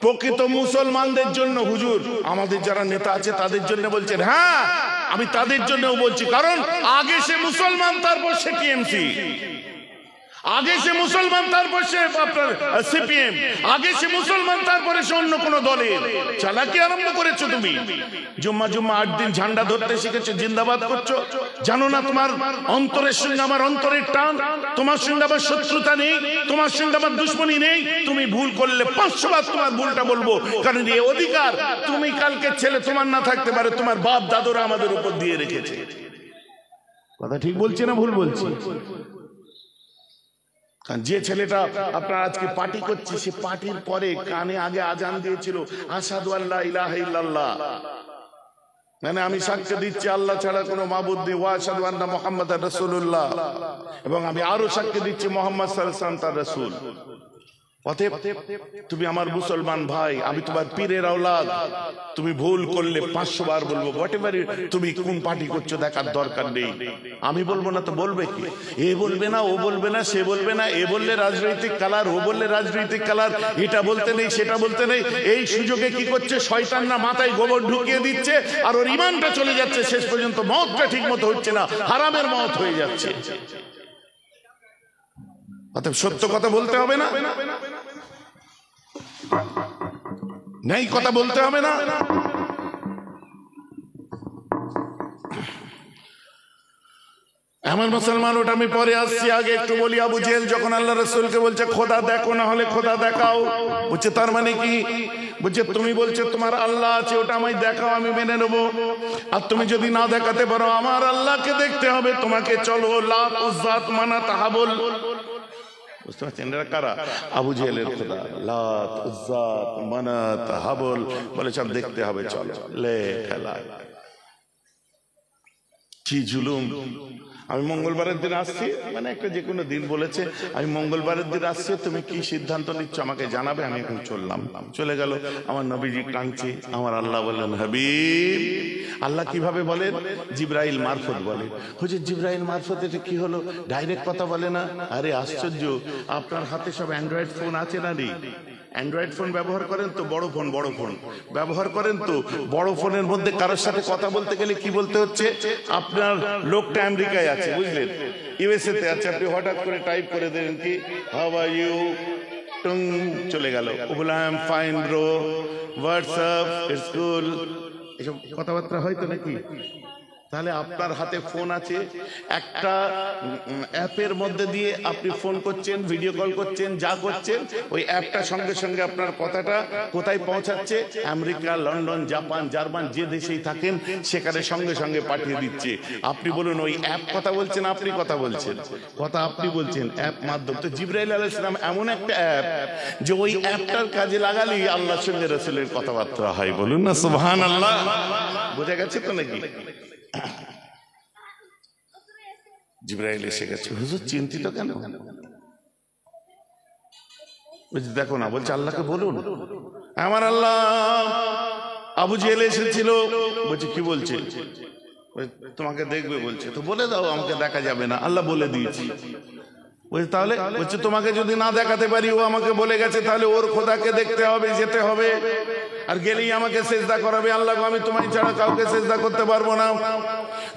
প্রকৃত মুসলমানদের জন্য হুজুর, আমাদের যারা নেতা আছে তাদের জন্য বলছেন। হ্যাঁ, আমি তাদের জন্যও বলছি, কারণ আগে সে মুসলমান, তারপর সে টিএমসি, আগে সে মুসলমান, তারপর সে আপনার সিপিএম, আগে সে মুসলমান, তারপরে সে অন্য কোন দলের। চালাকি আরম্ভ করেছো তুমি। জুম্মা 8 দিন ঝান্ডা ধরতে শিখেছো, জিন্দাবাদ করছো। জানো না তোমার অন্তরের সঙ্গে আমার অন্তরের টান, তোমার সঙ্গে আমার শত্রুতা নেই, তোমার সঙ্গে আমার দুশ্মনী নেই। তুমি ভুল করলে 500 বার তোমার ভুলটা বলবো, কারণ এই অধিকার তুমি কালকে ছেলে তোমার না থাকতে পারে, তোমার বাপ দাদুরা আমাদের উপর দিয়ে রেখেছে। কথা ঠিক বলছি না ভুল বলছি? যে ছেলেটা আপনার আজকে পার্টি করছে, সে পার্টির পরে কানে আগে আজান দিয়েছিল আশহাদু আল্লা ইলাহা ইল্লাল্লাহ, মানে আমি সাক্ষ্য দিচ্ছি আল্লাহ ছাড়া কোনো মাবুদ নেই, ওয়া আশহাদু আন্না মুহাম্মাদার রাসূলুল্লাহ, এবং আমি আরো সাক্ষ্য দিচ্ছি মুহাম্মদ সাল্লাল্লাহু আলাইহি ওয়াসাল্লাম তার রাসূল। অতএব তুমি আমার মুসলমান ভাই, আমি তোমার পীরের আওলাদ। তুমি ভুল করলে 500 বার বলবো। হোয়াটএভার তুমি কোন পার্টি করছো দেখার দরকার নেই। আমি বলবো না তো বলবে কি? এ বলবে না, ও বলবে না, সে বলবে না, এ বললে রাজনৈতিক কালার, ও বললে রাজনৈতিক কালার, এটা বলতে নেই, সেটা বলতে নেই। এই সুযোগে কি করছে শয়তান না মাথায় গোবর ঢুকিয়ে দিচ্ছে, আর ওর ঈমানটা চলে যাচ্ছে। শেষ পর্যন্ত মওতটা ঠিক মতো হচ্ছে না, হারামের মওত হয়ে যাচ্ছে। অতএব সত্য কথা বলতে হবে না, নেই কথা বলতে হবে না। এমন মুসলমান, ওটা আমি পরে আসছি, আগে একটু বলি। আবু জেহেল যখন আল্লাহ রাসূলকে বলছে খোদা দেখো, না হলে খোদা দেখাও, বলছে তার মানে কি? বলছে তুমি বলছো তোমার আল্লাহ আছে, ওটা আমায় দেখাও, আমি মেনে নেবো। আর তুমি যদি না দেখাতে পারো, আমার আল্লাহকে দেখতে হবে তোমাকে। চলো, লাত, উজ্জাত, মানাত, হাবল, বুঝতে পারছেন এরা কারা? আবু জেহেলের খোদা লাত, উজ্জাত, মানাত, হাবল বলে সব দেখতে হবে। চলো, লে খেলা, কি জুলুম। আমি মঙ্গলবারের দিন আসছি, মানে একটা যে কোনো দিন বলেছে আমি মঙ্গলবারের দিন আসছি, তুমি কি সিদ্ধান্ত নিচ্ছ আমাকে জানাবে। আমি এখন চললাম, চলে গেল। আমার নবীজি কাঁদছে, আমার আল্লাহ বললেন হাবিব। আল্লাহ কিভাবে বলেন? জিবরাইল মারফত বলে। হুজুর জিবরাইল মারফত এটা কি হলো? ডাইরেক্ট কথা বলে না? আরে আশ্চর্য, আপনার হাতে সব অ্যান্ড্রয়েড ফোন আছে না রে? অ্যান্ড্রয়েড ফোন ব্যবহার করেন তো? বড় ফোন ব্যবহার করেন তো? বড় ফোনের মধ্যে কারোর সাথে কথা বলতে গেলে কি বলতে হচ্ছে? আপনার লোকটা আমেরিকায় আছে, বুঝলেন, ইউএসএ তে আছে, আপনি হঠাৎ করে টাইপ করে দেবেন কি হাউ আর ইউ, টং চলে গেল। বলে I am fine bro, WhatsApp, it's cool, এসব কথাবার্তা হয়তো নাকি? তাহলে আপনার হাতে ফোন আছে, একটা অ্যাপের মধ্যে দিয়ে আপনি ফোন করছেন, ভিডিও কল করছেন, যা করছেন ওই অ্যাপটা সঙ্গে সঙ্গে আপনার কথাটা কোথায় পৌঁছাচ্ছে? আমেরিকা, লন্ডন, জাপান, জার্মান, যে দেশেই থাকেন সেখানে সঙ্গে সঙ্গে পাঠিয়ে দিচ্ছে। আপনি বলুন ওই অ্যাপ কথা বলছেন, আপনি কথা বলছেন, কথা আপনি বলছেন অ্যাপ মাধ্যম। তো জিবরাইল আলাইহিস সালাম এমন একটা অ্যাপ যে ওই অ্যাপটার কাজে লাগালেই আল্লাহর সঙ্গে রাসূলের কথাবার্তা হয়। বলুন না সুবহানাল্লাহ। বোঝা গেছে তো নাকি? জিবরাইল এসে গেছে। হুজুর চিন্তিত কেন? দেখো না, বলছে আল্লাহকে বলুন। আমার আল্লাহ, আবু জেহেল এসেছিল। বলছে কি বলছে? তোমাকে দেখবে বলছে। তো বলে দাও, আমাকে দেখা যাবে না। আল্লাহ বলে দিয়েছি। বলছে তাহলে? বলছে তোমাকে যদি না দেখাতে পারি, ও আমাকে বলে গেছে, তাহলে ওর খোদাকে দেখতে হবে, যেতে হবে, আর গেলেই আমাকে সেজদা করাবে। আল্লাহ আমি তোমায় ছাড়া কাউকে সেজদা করতে পারবো না,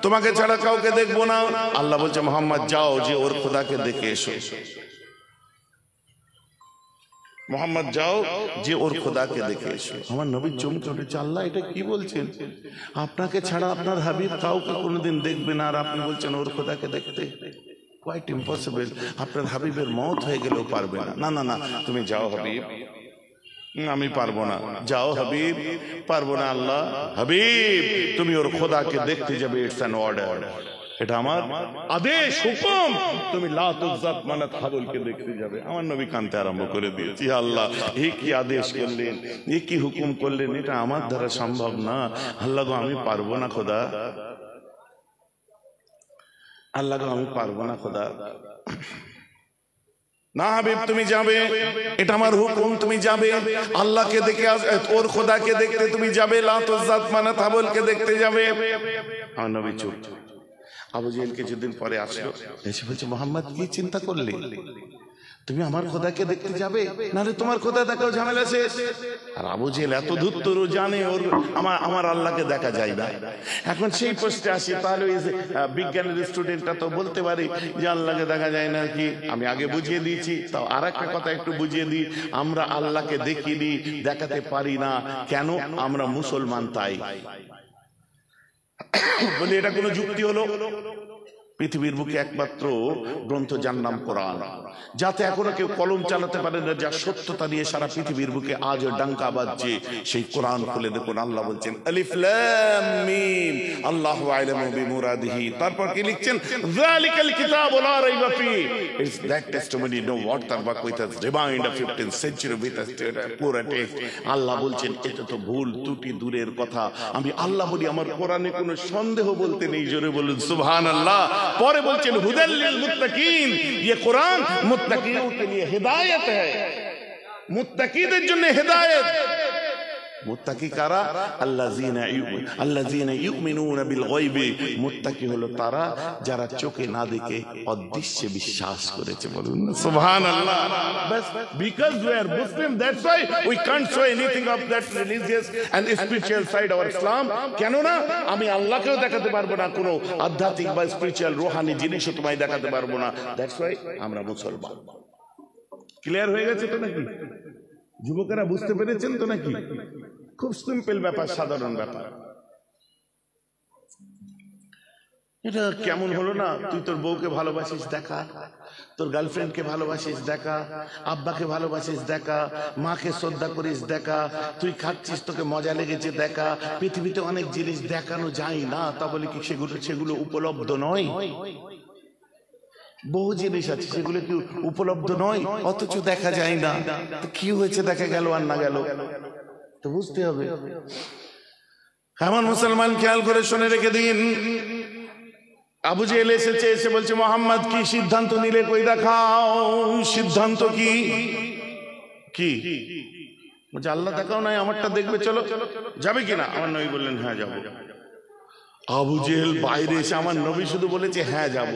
তোমাকে ছাড়া কাউকে দেখবো না। আল্লাহ বলছে মুহাম্মদ যাও, যে ওর খোদাকে দেখে এসো। মুহাম্মদ যাও, যে ওর খোদাকে দেখে এসো। আমার নবী চমকে উঠেছে, আল্লাহ এটা কি বলছেন? আপনাকে ছাড়া আপনার হাবিব কাউকে কোনোদিন দেখবে না, আর আপনি বলছেন ওর খোদাকে দেখতে? Quite impossible. আপনার হাবিবের মওত হয়ে গেলেও পারবে না। না না না, তুমি যাও হাবিব। আমি পারবো না। যাও হাবিব। পারবো না আল্লাহ। হাবিব তুমি ওর খোদাকে দেখতে যাবে, ইটস অ্যান অর্ডার, এটা আমার আদেশ, হুকুম। তুমি লাত, উজ্জাত, মানাত, হাবলকে দেখতে যাবে। আমার নবী কাঁদতে আরম্ভ করে দিয়েছি, আল্লাহ এ কি আদেশ করলেন, এ কি হুকুম করলেন, এটা আমার দ্বারা সম্ভব না। আল্লাহ গো আমি পারবো না খোদা, আল্লাহ গো আমি পারবো না খোদা। না হাবিব তুমি যাবে, এটা আমার হুকুম, তুমি যাবে। আল্লাহকে দেখে ওর খোদাকে দেখতে তুমি যাবে, লাত, উজ্জাত, মানাত, হাবলকে দেখতে যাবে। আমার নবী চুপ। আবু জেহেল কিছুদিন পরে আসলো, এসে বলছে মুহাম্মদ কি চিন্তা করলি? তুমি আমার খোদাকে দেখতে যাবে, নাহলে তোমার খোদা দেখাও, ঝামেলা শেষ। আর আবু জেহেল এত ধূর্তর, জানে ওর আমার আল্লাহকে দেখা যায় না। এখন সেই প্রশ্নে আসি, তাহলে ওই বিজ্ঞানের স্টুডেন্টটা তো বলতে পারে যে আল্লাহকে দেখা যায় না কি? আমি আগে বুঝিয়ে দিয়েছি, তাও আর একটা কথা একটু বুঝিয়ে দিই। আমরা আল্লাহকে দেখিনি, দেখাতে পারি না কেন? আমরা মুসলমান তাই। বলি এটা কোনো যুক্তি হলো? পৃথিবীর বুকে একমাত্র গ্রন্থ যার নাম কোরআন, যাতে এখনো কেউ কলম চালাতে পারে না, যার সত্যতা নিয়ে সারা পৃথিবীর বুকে আজও ডাঙ্কা বাজছে, সেই কোরআন খুলে দেখুন। আল্লাহ বলছেন আলিফ লাম মিম আল্লাহু আ'লামু বিমুরাদিহি। তারপর কি লিখছেন? যালিকাল কিতাবু লা রাইবা ফিহি। It's that testimony no what তারবাক with us remind of 15th century with us পুরা টেক্সট। আল্লাহ বলছেন এটা তো ভুল ত্রুটি দূরের কথা, আমি আল্লাহ বলি আমার কোরআনে কোনো সন্দেহ বলতে নেই। জোরে বলুন সুবহানাল্লাহ। পরে বলছেন হুদাল লিল মুত্তাকিন, ये कुरान मुत्तकीयों के लिए हिदायत है, मुत्तकीদের জন্য হিদায়াত। মুত্তাকি কারা? আল্লাযীনা ইউমিনুনা বিল গায়বি। মুত্তাকি হলো তারা যারা চোখে না দেখে অদৃশ্যে বিশ্বাস করেছে। বলুন সুবহানাল্লাহ। বাস because we are Muslim, that's why we can't show anything of that religious and spiritual side of Islam. কেন না? আমি আল্লাহকেও দেখাতে পারবো না, কোনো আধ্যাত্মিক বা স্পিরিচুয়াল রুহানি জিনিসও তোমায় দেখাতে পারবো না। দ্যাটস হোয়াই আমরা মুসলমান। ক্লিয়ার হয়ে গেছে তো নাকি? যুবকেরা বুঝতে পেরেছেন তো নাকি? খুব সিম্পল ব্যাপার, সাধারণ ব্যাপার। এটা কেমন হলো না? তুই তোর বউকে ভালোবাসিস দেখা, তোর গার্লফ্রেন্ডকে ভালোবাসিস দেখা, আব্বাকে ভালোবাসিস দেখা, মাকে শ্রদ্ধা করিস দেখা, তুই খাচ্ছিস তোকে মজা লেগেছে দেখা। পৃথিবীতে অনেক জিনিস দেখানো যায় না, তা বলে কি সেগুলো উপলব্ধ নয়? বহু জিনিস আছে সেগুলো কি উপলব্ধ নয়, অথচ দেখা যায় না। তো কি হয়েছে? দেখা গেল আর না গেল, তো বুঝতে হবে। এমন মুসলমান খেয়াল করে শুনে রেখে দিন। আবু জেহেল এসেছে, এসে বলছে মোহাম্মদ কি সিদ্ধান্ত নিলে? কই দেখাও সিদ্ধান্ত কি? কি বলছে? আল্লাহ দেখাও নাই, আমারটা দেখবে, চলো। যাবে কিনা? আমার নবী বললেন হ্যাঁ যাবো। আবু জেহেল বাইরে এসে, আমার নবী শুধু বলেছে হ্যাঁ যাব,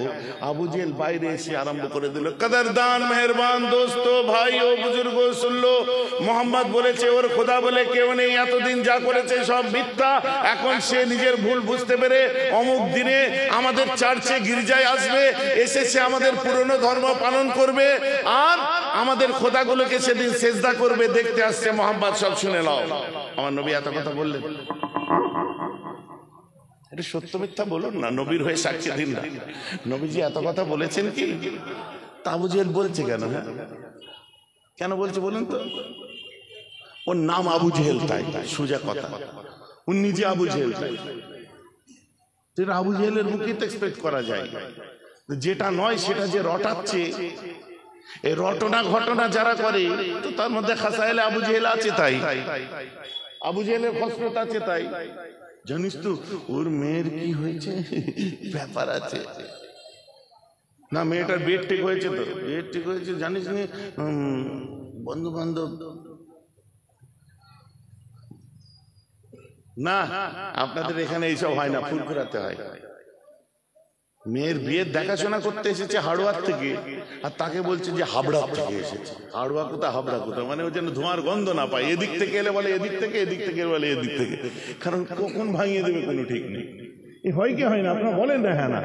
আবু জেহেল বাইরে এসে আরম্ভ করে দিল, কদরদান মেহরবান দোস্ত ভাই ও বুজুর্গ শুনলো, মোহাম্মদ বলেছে ওর খোদা বলে কেউ নেই, এতদিন যা করেছে সব মিথ্যা। এখন সে নিজের ভুল বুঝতে পেরে অমুক দিনে আমাদের চার্চে গির্জায় আসবে, এসে সে আমাদের পুরনো ধর্ম পালন করবে আর আমাদের খোদাগুলোকে সেদিন সেজদা করবে, দেখতে আসছে মোহাম্মদ, সব শুনে নাও। আমার নবী এত কথা বললেন। এটা সত্য মিথ্যা বলুন না, নবীর হয়ে সাক্ষী দিন না। নবীজি এত কথা বলেছেন কি? তা আবু জেহেল বলছে কেন? হ্যাঁ কেন বলছে বলুন তো? ওর নাম আবু জেহেল, তাই সোজা কথা, উনি নিজে আবু জেহেল। তাই আবু জেহেলের মুখে তো এক্সপেক্ট করা যায়, যেটা নয় সেটা যে রটাচ্ছে, এই রটনা ঘটনা যারা করে, তো তার মধ্যে খাসায়েলে আবু জেহেল আছে, তাই আবু জেহেলের খসরত আছে। তাই জানিস তো ওর মেয়ের কি হয়েছে? ব্যাপার আছে না, মেয়েটার বিয়ে ঠিক হয়েছে, তো বিয়ে ঠিক হয়েছে জানিস নি, বন্ধু বান্ধব না, আপনাদের এখানে এইসব হয় না, ফুরফুরাতে হয়। মেয়ের বিয়ের দেখাশোনা করতে এসেছে হাওড়ার থেকে, আর তাকে বলছে যে হাবড়া থেকে এসেছে। হাওড়া কোথা হাবড়া কোথা, মানে ও যেন ধোঁয়ার গন্ধ না পায়। এদিক থেকে এলে বলে এদিক থেকে, এদিক থেকে বলে এদিক থেকে, কারণ কখন ভাঙিয়ে দেবে কোনো ঠিক নেই। হয় কি হয় না? আপনারা বলেন না হ্যাঁ না,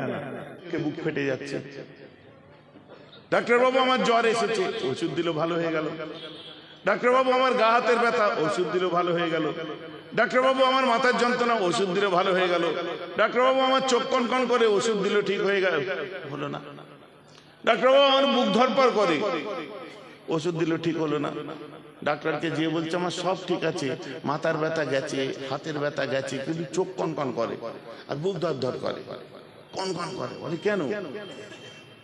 কে বুক ফেটে যাচ্ছে। ডাক্তার বাবু আমার জ্বর এসেছে, ওষুধ দিল ভালো হয়ে গেল। ডাক্তার বাবু আমার গা হাতের ব্যথা, ওষুধ দিল ভালো হয়ে গেল। ডাক্তার বাবু আমার মাথার যন্ত্রণা, ওষুধ দিল ভালো হয়ে গেল। ডাক্তার বাবু আমার চোখ কনকন করে, ওষুধ দিল ঠিক হয়ে গেল, হলো না। ডাক্তার বাবু আমার বুক ধরপড় করে, ওষুধ দিল ঠিক হলো না। ডাক্তারকে যে বলছে আমার সব ঠিক আছে, মাথার ব্যথা গেছে, হাতের ব্যথা গেছে, কিন্তু চোখ কনকন করে আর বুক ধর ধর করে, কনকন করে। বলে কেন?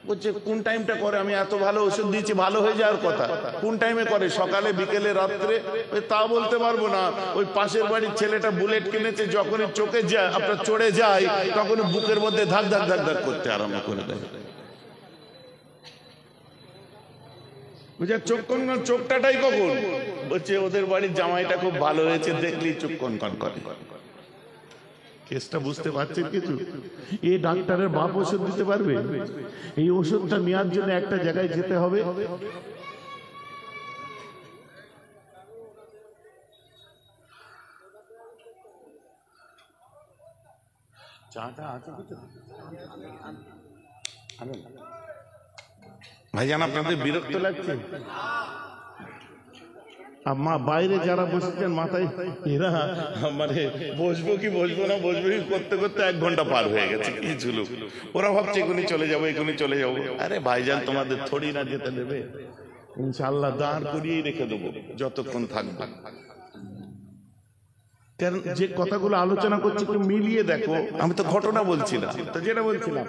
বলছে কোন টাইমটা করে? আমি এত ভালো ওষুধ দিয়েছি, ভালো হয়ে যাওয়ার কথা, কোন টাইমে করে? সকালে, বিকেলে, রাত্রে? তা বলতে পারবো না। ওই পাশের বাড়ির ছেলেটা বুলেট কিনেছে, যখনই চোখে যায় আপনার চড়ে যায়, তখন বুকের মধ্যে ধাক ধাক ধাক ধাক করতে আরম্ভ করে দেয়। বুঝে চোখ কনকন, চোখটাটাই কখন? বলছে ওদের বাড়ির জামাইটা খুব ভালো হয়েছে, দেখলেই চোখ কনকন করে। কেসটা বুঝতে পারছেন কিছু? এই ডাক্তারের বাপ ওষুধ দিতে পারবে? এই ওষুধটা নেওয়ার জন্য একটা জায়গায় যেতে হবে। ভাইজান আপনাদের বিরক্ত লাগছে? মা বাইরে যারা বসেছেন মাথায় এরা মানে বসবো কি করতে করতে 1 ঘন্টা পার হয়ে গেছে। কিছু লোক ওরা ভাবছে এখনই চলে যাবো, এখনই চলে যাবো। আরে ভাইজান তোমাদের থোড়ি না যেতে দেবে, ইনশাআল্লাহ দাঁড় করিয়েই রেখে দেবো যতক্ষণ থাকবে। কারণ যে কথাগুলো আলোচনা করছি একটু মিলিয়ে দেখো। আমি তো ঘটনা বলছিলাম, তো যেটা বলছিলাম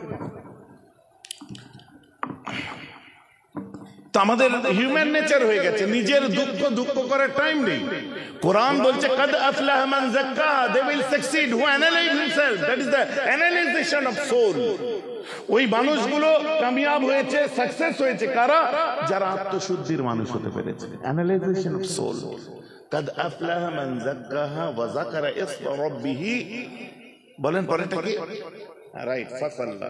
তো আমাদের হিউম্যান নেচার হয়ে গেছে, নিজের দুঃখ করার টাইম নেই। কোরআন বলছে কাদ আফলাহা মান যাক্কাহা, they will succeed who analyse himself, that is the analysation of soul. ওই মানুষগুলো কামিয়াব হয়েছে, সাকসেস হয়েছে কারা? যারা আত্মশুদ্ধির মানুষ হতে পেরেছে। অ্যানালাইজেশন অফ সোল। কাদ আফলাহা মান যাক্কাহা ওয়া যাকারা ইসমা রাব্বিহি। বলেন পরেরটা কি? রাইট, ফাসাল্লা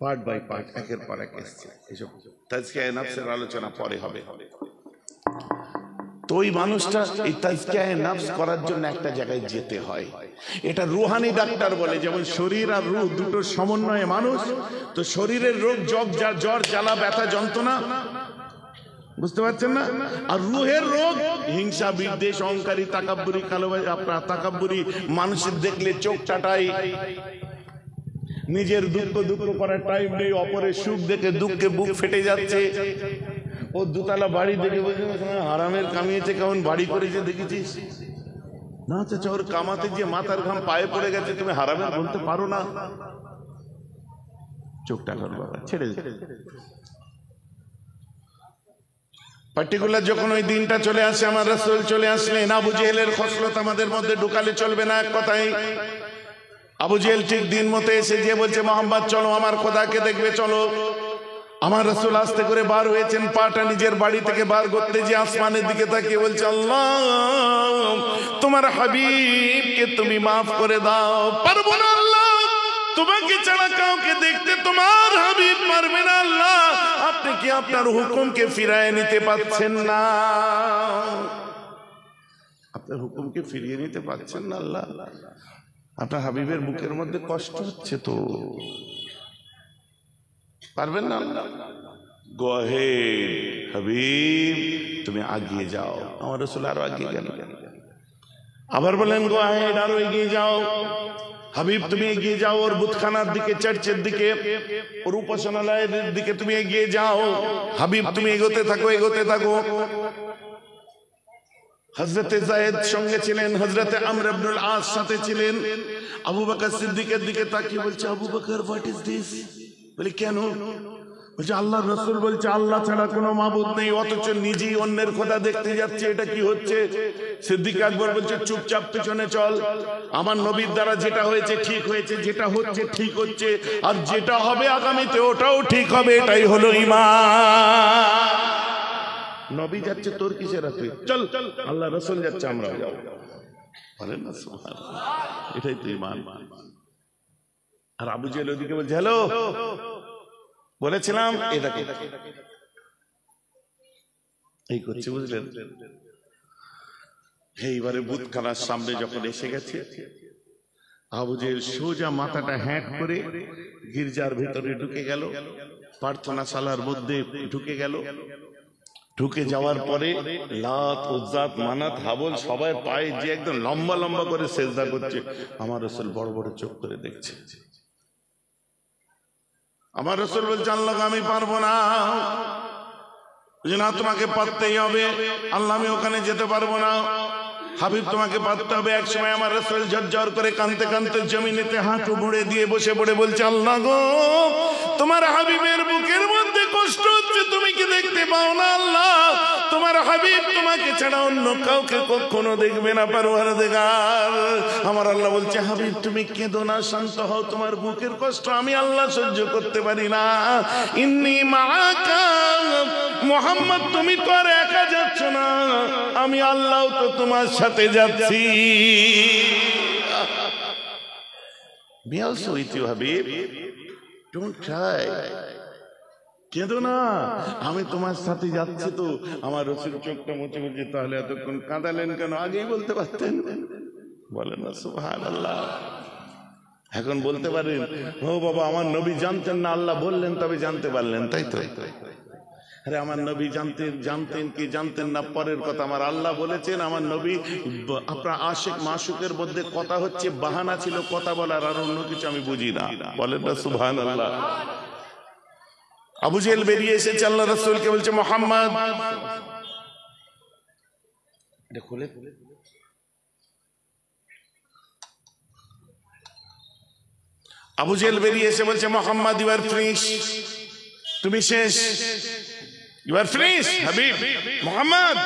পার্ট বাই পার্ট, একের পর এক এসছে। এসব তাজকিয়ায়ে নফসের আলোচনা পরে হবে। তো ওই মানুষটা এই তাজকিয়ায়ে নফস করার জন্য একটা জায়গায় যেতে হয়। এটা রুহানি ডাক্তার বলে, যেমন শরীর আর রূহ দুটোর সমন্বয়ে মানুষ। তো শরীরের রোগ জ্বর জ্বালা ব্যথা যন্ত্রণা, বুঝতে পারছেন না? আর রুহের রোগ হিংসা বিদ্বেষ অহংকারী তাকাব্বুরি কালোবাজি। আপনার তাকাব্বুরি মানুষের দেখলে চোখ টাটাই, নিজের দুঃখ করার টাইম নেই, অপরের সুখ দেখে দুঃখে বুক ফেটে যাচ্ছে। ও দুতলা বাড়ি দেখে বলছে হারামের কামিয়েছে, কেমন বাড়ি করেছে দেখেছিস? না চাচা, ওর কামাতে যে মাথার ঘাম পায়ে পড়ে গেছে, তুমি হারামের বলতে পারো না? চোখটা বাবা ছেড়ে পার্টিকুলার যখন ওই দিনটা চলে আসে, আমার রাসূল চলে আসলেন, আবু জেহেলের খসলত আমাদের মধ্যে ঢুকালে চলবে না। এক কথাই আবু জেহেল ঠিক দিন মতো এসে যে বলছে মোহাম্মদ চলো আমার খোদাকে দেখবে, চলো। আমার রাসূল আস্তে করে বার হয়েছেন, পাটা নিজের বাড়ি থেকে বার করতে যে আসমানের দিকে তাকিয়ে বলছে আল্লাহ তোমার হাবিবকে তুমি মাফ করে দাও। পারবো না আল্লাহ, তোমাকে ছাড়া কাউকে দেখতে তোমার হাবিব পারবে না আল্লাহ। আপনি কি আপনার হুকুমকে ফিরিয়ে নিতে পারছেন না? আপনার হুকুমকে ফিরিয়ে নিতে পারছেন না আল্লাহ? আপনার হাবিবের বুকের মধ্যে কষ্ট হচ্ছে, তো পারবেন না আল্লাহ? গো অ্যাহেড হাবিব, তুমি এগিয়ে যাও। আমার রাসূল আরো এগিয়ে গেল, আবার বলেন গো অ্যাহেড, আরো এগিয়ে যাও। হাবিব তুমি এগিয়ে যাও, ওর বুতখানার দিকে, চার্চের দিকে, ওর উপাসনালয়ের দিকে তুমি এগিয়ে যাও। হাবিব তুমি এগোতে থাকো। হযরতে যায়েদ সঙ্গে ছিলেন, হযরতে আমর ইবনুল আস সাথে ছিলেন। আবু বকর সিদ্দিকের দিকে তাকিয়ে বলছে Abu Bakr what is this? বলে কেন? বলছে আল্লাহর রাসূল বলছে আল্লাহ ছাড়া কোনো মাবুদ নেই, অথচ নিজেই অন্যের খোদা দেখতে যাচ্ছে, এটা কি হচ্ছে? সিদ্দিক আকবর বলছে চুপচাপ পেছনে চল, আমার নবীর দ্বারা যেটা হয়েছে ঠিক হয়েছে, যেটা হচ্ছে ঠিক হচ্ছে, আর যেটা হবে আগামীতে ওটাও ঠিক হবে, এটাই হলো ঈমান। নবী যাচ্ছে, তোর কিসের আছে? চল, আল্লাহ রাসূল যাচ্ছে, আমরাও যাব। বলেন না সুবহানাল্লাহ, এটাই তো ঈমান। আর আবু জেহেল ওদিকে বলছে হ্যালো, বলেছিলাম এটাকে এই করছে, বুঝলেন? এইবারে বুতখানার সামনে যখন এসে গেছে, আবু জেহেল সোজা মাথাটা হ্যাট করে গির্জার ভিতরে ঢুকে গেল, প্রার্থনাশালার মধ্যে ঢুকে গেল। ঢুকে যাওয়ার পরে লাত, উজ্জাত, মানাত, হাবল সবাই পায়ে যে একদম লম্বা লম্বা করে সেজদা করছে। আমার রাসূল বড় বড় চোখ করে দেখছে। আমার রাসূল বলছে আল্লাহ আমি পারবো না। না, তোমাকে পারতেই হবে। আল্লাহ আমি ওখানে যেতে পারবো না। হাবিব তোমাকে পারতে হবে। এক সময় আমার রাসূল ঝরঝর করে কাঁদতে কাঁদতে জমিনেতে হাঁটু মুড়ে দিয়ে বসে পড়ে বলছে আল্লাহ গো, তোমার হাবিবের বুকের মধ্যে কষ্ট হচ্ছে, তুমি কি দেখতে পাও না আল্লাহ? তোমার হাবিব তোমাকে ছাড়া অন্য কাউকে কখনো দেখবে না পরওয়ারদিগার। আমার আল্লাহ বলছে হাবিব তুমি কেঁদো না, শান্ত হও, তোমার বুকের কষ্ট আমি আল্লাহ সহ্য করতে পারি না। ইন্নী মাআকা, মুহাম্মদ তুমি তো আর একা যাচ্ছ না, আমি আল্লাহ তো তোমার সাথে যাচ্ছি। be also with you, Habib. Don't cry. কেঁদো না, আমি তোমার সাথে যাচ্ছি তো। আমার রসুল চোখটা মুছে মুছে, তাহলে এতক্ষণ কাঁদালেন কেন? আগেই বলতে পারতেন। বলেন না সুবহানাল্লাহ। এখন বলতে পারেন, ও বাবা আমার নবী জানতেন না, আল্লাহ বললেন তবে জানতে পারলেন, তাই তো? আরে আমার নবী জানতেন কি জানতেন না পরের কথা, আমার আল্লাহ বলেছেন আমার নবী। আপনার আশিক মাশুকের মধ্যে কথা হচ্ছে, বাহানা ছিল কথা বলার, আর অন্য কিছু আমি বুঝি না। বলেন না সুবহানাল্লাহ। আবু জেহেল বেরিয়ে এসেছে, আল্লাহ রাসূলকে বলছে মুহাম্মদ, এটা খুলে আবু জেহেল বেরিয়ে এসে বলছে মুহাম্মদ, ইউ আর ফিনিশ, তুমি শেষ, ইউ আর ফিনিশ হাবিব। মুহাম্মদ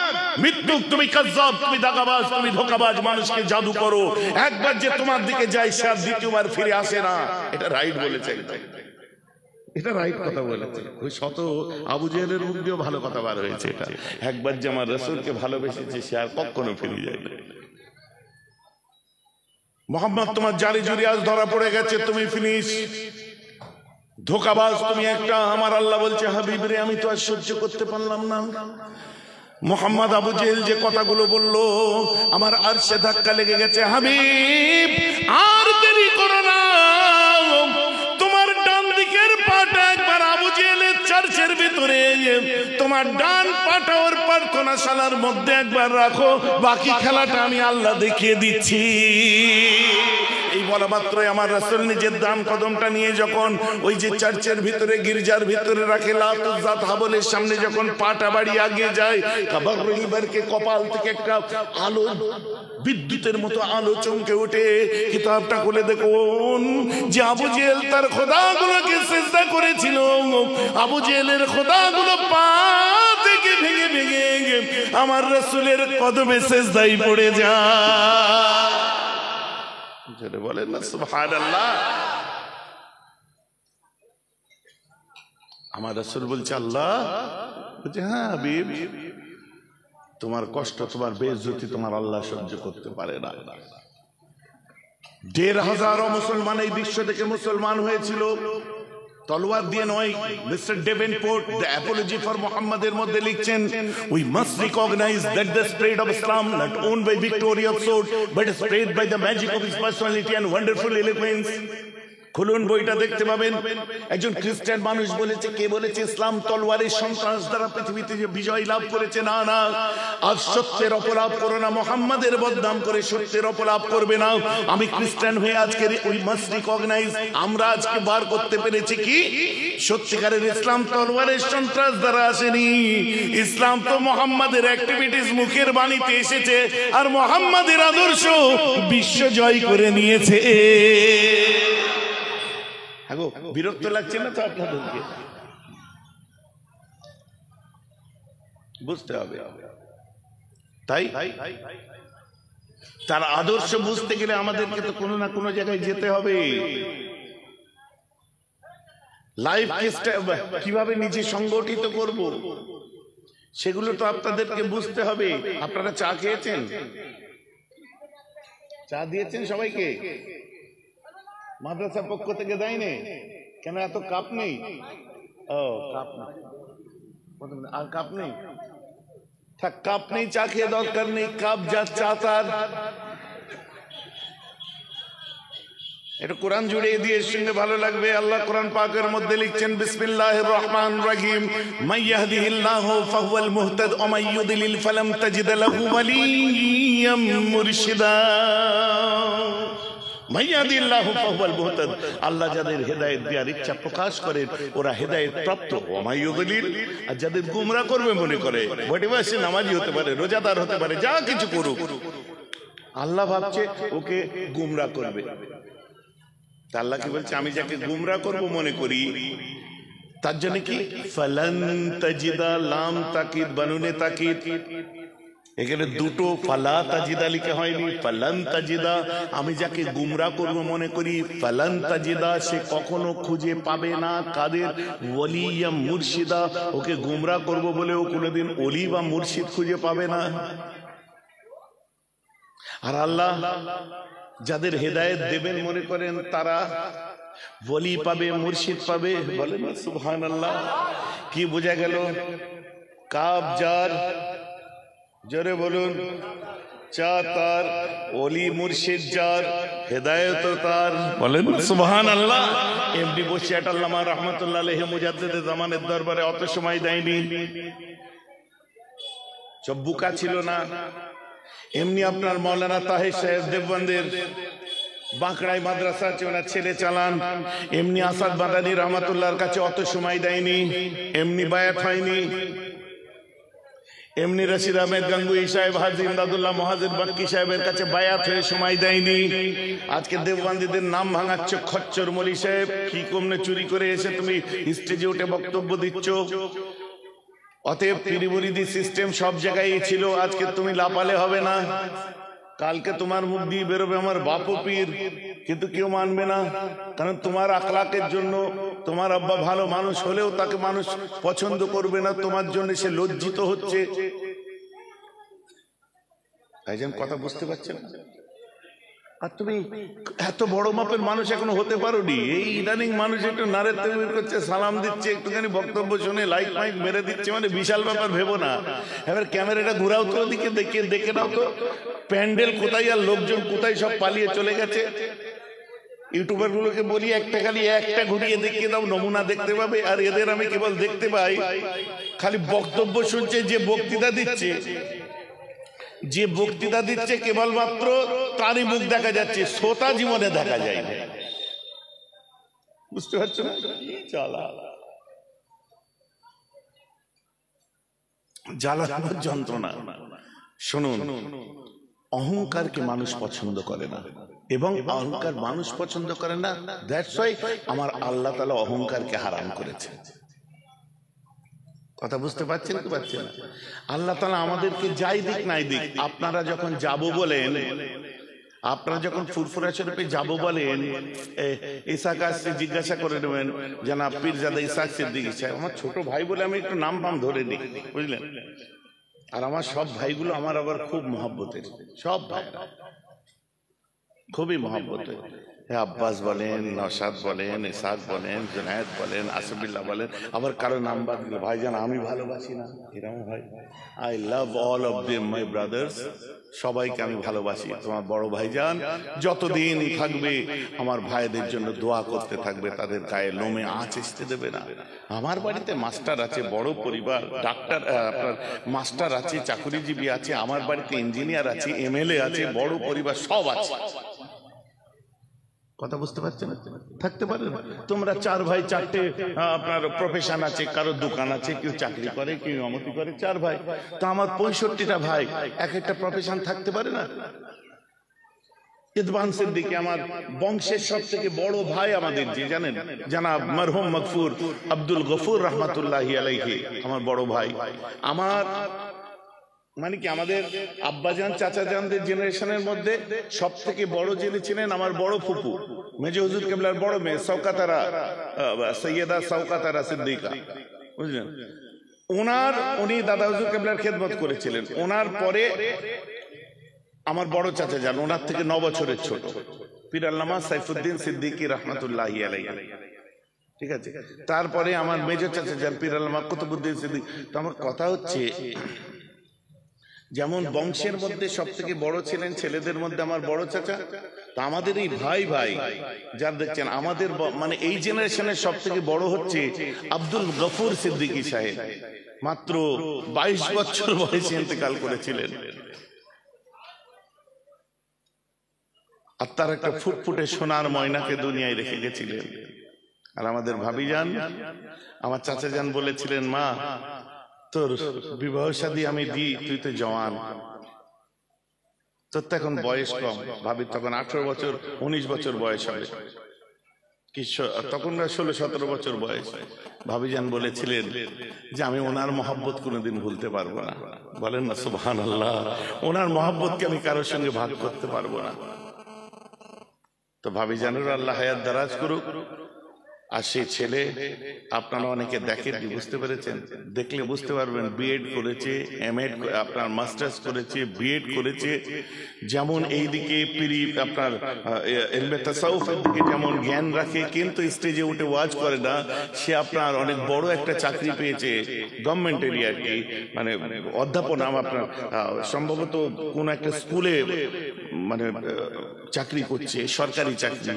মৃত্যু, তুমি কাযযাব, তুমি দাগাবাজ, তুমি ধোঁকাবাজ, মানুষকে জাদু করো, একবার যে তোমার দিকে যায় সে আর দ্বিতীয়বার ফিরে আসে না। এটা রাইট বলেছে, এটা রাইট কথা বলেছে। ওই শত আবু জেহেলের মুখ দিয়েও ভালো কথা বার হয়েছে। এটা একবার যে আমার রাসূলকে ভালোবেসেছে সে আর কখনো ফিরে যায় না। মুহাম্মদ তোমার জারি জুরি আজ ধরা পড়ে গেছে, তুমি ফিনিশ, ধোঁকাবাজ তুমি একটা। আমার আল্লাহ বলছে হাবিব রে, আমি তো আর সহ্য করতে পারলাম না। মুহাম্মদ আবু জেহেল যে কথাগুলো বললো, আমার আরশে ধাক্কা লেগে গেছে। হাবিব আর দেরি করো না, তোমার ডান দিকের পাটা একবার আবু জেহেলের চার্চের ভিতরে, তোমার ডান পাটা ওর প্রার্থনাশালার মধ্যে একবার রাখো, বাকি খেলাটা আমি আল্লাহ দেখিয়ে দিচ্ছি। এই বলা মাত্রই আমার রাসূল নিজের ডান কদমটা নিয়ে যখন ওই যে চার্চের ভিতরে, গির্জার ভিতরে রাখে, লাতুজাত হাবলের সামনে যখন পাটা বাড়ি আগে যায়, কাবার রহিবারকে কপাল থেকে একটা আলো, বিদ্যুতের মতো আলো চমকে ওঠে। কিতাবটা খুলে দেখুন যে আবু জেহেল তার খোদাগুলোকে সিজদা করেছিল, আবু জেহেলের খোদাগুলো পা থেকে ভেঙে ভেঙে আমার রাসূলের কদমে সিজদায় পড়ে যায়। বলেন না সুবহানাল্লাহ। আমার রাসূল বলছে আল্লাহ বলছে, হ্যাঁ হাবিব, তোমার কষ্ট, তোমার বেইজ্জতি তোমার আল্লাহ সহ্য করতে পারে না। ১৫০০ মুসলমান এই বিশ্ব থেকে মুসলমান হয়েছিল, তলোয়ার দিয়ে নয়। Mister Davenport the apology for মুহাম্মাদের মধ্যে লিখছেন, we must recognise that the spread of Islam not won by victory of sword but spread by the magic of his personality and wonderful eloquence. খুলুন বইটা দেখতে পাবেন। একজন খ্রিস্টান মানুষ বলেছে, কে বলেছে ইসলাম তলোয়ারের সন্ত্রাস দ্বারা পৃথিবীতে যে বিজয় লাভ করেছে? না না, আজ সত্যের অপলাপ করো না, মুহাম্মাদের বদনাম করে সত্যের অপলাপ করবে না। আমি খ্রিস্টান হয়ে আজকে উই মাস্ট রিকগনাইজ, আমরা আজকে বার করতে পেরেছি কি সত্যিকারের ইসলাম তলোয়ারের সন্ত্রাস দ্বারা আসেনি। ইসলাম তো মুহাম্মাদের অ্যাক্টিভিটিস, মুখের বাণীতে এসেছে, আর মুহাম্মাদের আদর্শ বিশ্ব জয় করে নিয়েছে। বিরক্ত লাগছে না তো আপনাদেরকে? বুঝতে হবে। তাই তার আদর্শ বুঝতে গেলে আমাদেরকে তো কোনো না কোনো জায়গায় যেতে হবে। লাইফ কিভাবে নিজে সংগঠিত করব সেগুলো তো আপনাদেরকে বুঝতে হবে। আপনারা চা খেয়েছেন? চা দিয়েছেন সবাইকে? মাদ্রাসার পক্ষ থেকে দেয়নি কেন? এত কাপ নেই? ও কাপ নেই, আর কাপ নেই, থাক, কাপ নেই, চা খেয়ে দরকার নেই। কাপ যা চা তার এটা কোরআন জুড়ে দিয়ে শুনলে ভালো লাগবে। আল্লাহ কোরআন পাকের মধ্যে লিখছেন, বিসমিল্লাহির রহমানির রহিম, মান ইয়াহদিহিল্লাহু ফাহুয়াল মুহতাদ ওয়া মান ইউদ্লিল ফালাম তাজিদ লাহু ওয়ালিয়্যাম মুরশিদা। আল্লাহ যাদের হেদায়েত দেওয়ার ইচ্ছা প্রকাশ করেন ওরা হেদায়েত প্রাপ্ত। আর যাদের গুমরাহ করবে মনে করে, মোটিভেশন নামাজি হতে পারে, রোজাদার হতে পারে, যা কিছু করুক, আল্লাহ ভাবছে ওকে গুমরাহ করবে। আল্লাহ কি বলছে, আমি যাকে গুমরাহ করব মনে করি তার জন্য কি ফালান তাজিদা, লাম তাকিদ, বানুনে তাকিদ, এখানে দুটো ফালা তাজিদা লিখে হয়নি, ফালান তাজিদা। আমি যাকে গুমরাহ করব মনে করি, ফালান তাজিদা, সে কখনো খুঁজে পাবে না কাদের? ওয়ালিয়া মুর্শিদা, ওকে গুমরাহ করব বলে ও কোনোদিন ওলি বা মুর্শিদ খুঁজে পাবে না। আর আল্লাহ যাদের হেদায়েত দেবেন মনে করেন তারা ওলি পাবে, মুর্শিদ পাবে। বলেন না সুবহানাল্লাহ। কি বোঝা গেল? কাব যার, জোরে বলুন, চা তার, ওলি মুর্শিদ যার, হেদায়েত তার। বলেন সুবহানাল্লাহ। এমডি বসিয়াট আল্লামা রাহমাতুল্লাহ আলাইহি মুজাদ্দিদে জামানের দরবারে অত সময় দেয়নি, চব্বুকা ছিল না। এমনি আপনার মাওলানা তাহির সাহেব দেওবন্দের বাঁকড়াই মাদ্রাসা আছে, ওনার ছেলে চালান। এমনি আসাদ মাদানী রহমাতুল্লাহর কাছে অত সময় দেয়নি, এমনি বায়াত হয়নি। এমনি রশিদ আহমেদ গাঙ্গুহি সাহেব, হাজী ইমদাদুল্লাহ মুহাজির বাক্কি সাহেবের কাছে বায়াত হয়ে সময় দেয়নি। আজকে দেওবন্দিদের নাম ভাঙাচ্ছ খচ্চর মলি সাহেব, কি কমনে চুরি করে এসে তুমি স্টেজে উঠে বক্তব্য দিচ্ছ। অতএব পীর মুরিদি সিস্টেম সব জায়গায় ছিল, আজকে তুমি লাপালে হবে না। কালকে তোমার মুখ দিয়ে বেরোবে আমার বাপও পীর, কিন্তু কেউ মানবে না, কারণ তোমার আখলাকের জন্য। তোমার আব্বা ভালো মানুষ হলেও তাকে মানুষ পছন্দ করবে না, তোমার জন্য সে লজ্জিত হচ্ছে। ভাইজান কথা বুঝতে পারছেন? আর তুমি এত বড় মাপের মানুষ এখনো হতে পারোনি। এই ইদানিং মানুষ একটু নারে তাকবীর করছে, সালাম দিচ্ছে, একটুখানি বক্তব্য শুনে লাইক মাইক মেরে দিচ্ছে, মানে বিশাল ব্যাপার ভেবো না। এবার ক্যামেরাটা ঘুরাও তো, ওদিকে দেখে নাও তো প্যান্ডেল কোথায় আর লোকজন কোথায়, সব পালিয়ে চলে গেছে। ইউটিউবার গুলোকে বলি একটা ঘুরিয়ে দেখিয়ে দাও, নমুনা দেখতে পাবে। আর এদের আমি কেবল দেখতে পাই খালি বক্তব্য শুনছে, যে বক্তৃতা দিচ্ছে কেবলমাত্র তারই মুখ দেখা যাচ্ছে, শ্রোতা জীবনে দেখা যায় না। বুঝতে পারছো না? জ্বালানোর যন্ত্রণা। শুনুন, অহংকারকে মানুষ পছন্দ করে না, এবং অহংকার মানুষ পছন্দ করে না। দ্যাটস ওয়াই আমার আল্লাহ তাআলা অহংকারকে হারাম করেছে। কথা বুঝতে পারছেন কি পারছেন না? আল্লাহ তাআলা আমাদেরকে যাই দিক নাই দিক, আপনারা যখন যাব বলেন, আপনারা যখন ফুরফুরা শরীফে যাব বলেন, ইসাক আসছে জিজ্ঞাসা করে নেবেন জানাব পীরজাদা ইসাক সিদ্দিকী সাহেব। আমার ছোট ভাই বলে আমি একটু নাম ধরে নিই, বুঝলেন? আর আমার সব ভাইগুলো আমার আবার খুব মহব্বতের, সব ভাইরা খুবই মহব্বতের। আব্বাস বলেন, নওশাদ বলেন, ইসাক বলেন, জুনায়েদ বলেন, আসিফুল্লাহ বলেন, আবার কারো নাম বাদ দিল ভাইজান আমি ভালোবাসি না, এরকম ভাই। I love all of them my brothers, সবাইকে আমি ভালোবাসি। তোমার বড় ভাইজান যতদিন থাকবে আমার ভাইদের জন্য দোয়া করতে থাকবে, তাদের গায়ে লোমে আঁচ আসতে দেবে না। আমার বাড়িতে মাস্টার আছে, বড় পরিবার, ডাক্তার আপনার মাস্টার আছে, চাকরিজীবী আছে, আমার বাড়িতে ইঞ্জিনিয়ার আছে, এমএলএ আছে, বড় পরিবার সব আছে। কথা বুঝতে পারছেন? থাকতে পারে না। তোমরা চার ভাই, চারটে আপনার প্রফেশন আছে, কারো দোকান আছে, কেউ চাকরি করে, কেউ অমতি করে, চার ভাই। তো আমার 65টা ভাই, এক একটা প্রফেশন থাকতে পারে না? ইদবান সিদ্দিকী আমার বংশের সব থেকে বড় ভাই আমাদের, যে জানেন জনাব মরহুম মগফুর আব্দুল গফুর রহমাতুল্লাহি আলাইহি, আমার বড় ভাই। আমার মানে কি আমাদের আব্বাজান চাচাজানদের জেনারেশনের মধ্যে সব থেকে বড় যিনি ছিলেন আমার বড় ফুপু মেজো হুজুর কেবলার বড় মেয়ে শওকাতারা, সৈয়দা শওকাতারা সিদ্দিকা, বুঝলেন? উনি দাদা হুজুর কেবলার খেদমত করেছিলেন। ওনার পরে আমার বড় চাচাজান, ওনার থেকে 9 বছরের ছোট, পীর আল্লামা সাইফুদ্দিন সিদ্দিকী রহমাতুল্লাহি আলাইহি, ঠিক আছে? তারপরে আমার মেজো চাচাজান পীর আল্লামা কুতুবউদ্দিন সিদ্দিকী। তো আমার কথা হচ্ছে, যেমন বংশের মধ্যে সব থেকে বড় ছিলেন ছেলেদের মধ্যে আমার বড় চাচা, তো আমাদের এই ভাই যার দেখছেন আমাদের মানে এই জেনারেশনের সব থেকে বড় হচ্ছে আব্দুল গফুর সিদ্দিকী সাহেব, মাত্র 22 বছর বয়সে ইন্তেকাল করেছিলেন। আর তার একটা ফুটফুটে সোনার ময়নাকে দুনিয়ায় রেখে গেছিলেন। আর আমাদের ভাবিজান, আমার চাচাজান বলেছিলেন, মা তোর বিবাহ শাদী আমি দিই, তুই তো জওয়ান, তোর তো এখন বয়স কম। ভাবি তখন 18 বছর 19 বছর বয়স হবে, কি তখন 16-17 বছর বয়স। ভাবিজান বলেছিলেন যে আমি ওনার মহব্বত কোনোদিন ভুলতে পারবো না। বলেন না সুবহানাল্লাহ? ওনার মহব্বতকে আমি কারোর সঙ্গে ভাগ করতে পারবো না। তো ভাবিজানের আল্লাহ হায়াত দারাজ করুক। আর সেই ছেলে আপনারা অনেকে দেখেন, বুঝতে পেরেছেন, দেখলে বুঝতে পারবেন, বিএড করেছে, এমএড, আপনার মাস্টার্স করেছে, বিএড করেছে। যেমন এইদিকে আপনার ইলমে তাসাউফের দিকে যেমন জ্ঞান রাখে, কিন্তু স্টেজে উঠে ওয়াজ করে না। সে আপনার অনেক বড় একটা চাকরি পেয়েছে গভর্নমেন্টেরই আর কি, মানে অধ্যাপনা, আপনার সম্ভবত কোন একটা স্কুলে মানে চাকরি করছে, সরকারি চাকরি,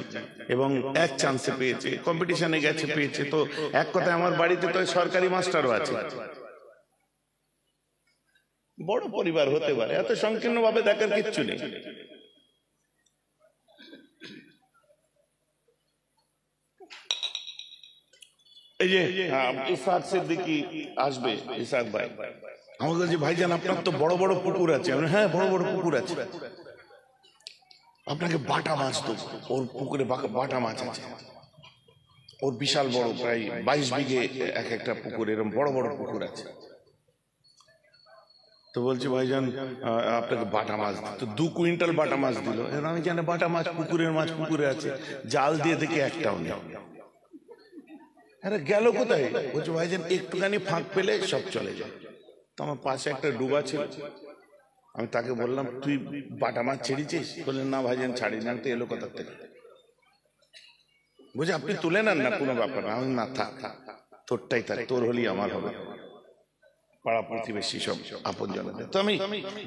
এবং এক চান্সে পেয়েছে, কম্পিটিশনে গেছে, পেয়েছে। তো এক কথায় আমার বাড়িতে তো সরকারি মাস্টারও আছে। বড় পরিবার হতে পারে, এত সংকীর্ণ ভাবে দেখার কিচ্ছু নেই। এই যে ইসহাক সিদ্দিকী আসবে, ইসহাক ভাই আমাকে বলছে, ভাইজান আপনার তো বড় বড় পুকুর আছে। হ্যাঁ, বড় বড় পুকুর আছে, আপনাকে বাটা মাছ দেবো। ওর পুকুরে বাটা মাছ আছে, ওর বিশাল বড়, প্রায় 22 বিঘে এক একটা পুকুর, এরকম বড় বড় পুকুর আছে। তো বলছি, ভাইজান আপনাকে বাটা মাছ, তো 2 কুইন্টাল বাটা মাছ দিল। এবার আমি জানি বাটা মাছ, পুকুরের মাছ পুকুরে আছে, জাল দিয়ে দেখি একটাও নেই। আরে গেল কোথায়? বলছে, ভাইজান একটুখানি ফাঁক পেলে সব চলে যায়। তো আমার পাশে একটা ডুবা ছিল, আমি তাকে বললাম, তুই বাটা মাছ ছেড়েছিস? বললেন, না ভাইজান ছাড়ি না। তো এলো কোথার থেকে? বুঝে, আপনি তুলে নেন না, কোনো ব্যাপার না। আমি, না থাক, তোরটাই থাক, তোর হলেই আমার হবে, পাড়া প্রতিবেশী সব আপন জন। তো আমি